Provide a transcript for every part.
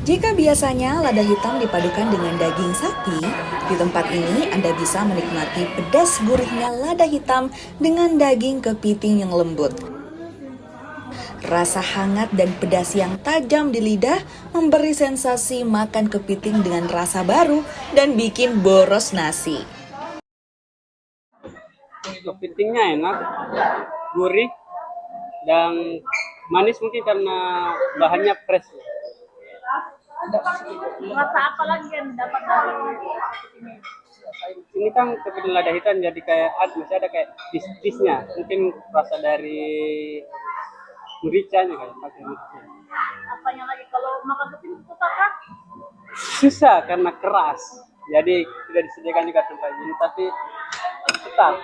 Jika biasanya lada hitam dipadukan dengan daging sapi, di tempat ini Anda bisa menikmati pedas gurihnya lada hitam dengan daging kepiting yang lembut. Rasa hangat dan pedas yang tajam di lidah memberi sensasi makan kepiting dengan rasa baru dan bikin boros nasi. Kepitingnya enak, gurih, dan manis mungkin karena bahannya fresh. Rasa apa lagi yang dapat dari ini? Ini kan kepiting lada hitam jadi kayak masih ada kayak tis-tisnya. Mungkin rasa dari mericanya kayak pakai merica. Apanya lagi kalau makan kepiting susah kan? Susah karena keras. Jadi tidak disediakan juga tempat ini, tapi tetap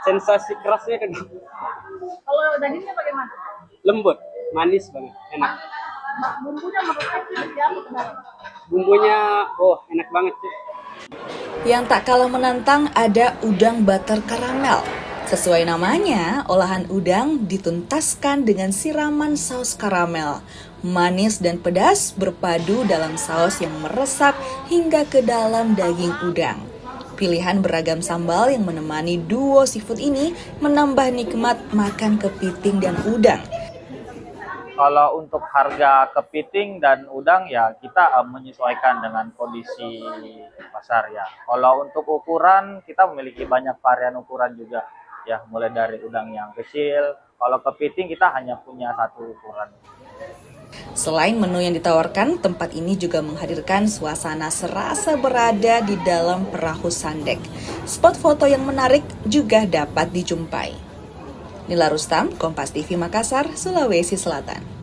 sensasi kerasnya kan Kalau dagingnya bagaimana? lembut, manis banget, enak. Bumbunya menurut saya seperti apa sebenarnya? Bumbunya, enak banget sih. Yang tak kalah menantang ada udang butter karamel. Sesuai namanya, olahan udang dituntaskan dengan siraman saus karamel. Manis dan pedas berpadu dalam saus yang meresap hingga ke dalam daging udang. Pilihan beragam sambal yang menemani duo seafood ini menambah nikmat makan kepiting dan udang. Kalau untuk harga kepiting dan udang ya kita menyesuaikan dengan kondisi pasar ya. Kalau untuk ukuran kita memiliki banyak varian ukuran juga ya, mulai dari udang yang kecil. Kalau kepiting kita hanya punya satu ukuran. Selain menu yang ditawarkan, tempat ini juga menghadirkan suasana serasa berada di dalam perahu sandek. Spot foto yang menarik juga dapat dijumpai. Nila Rustam, Kompas TV Makassar, Sulawesi Selatan.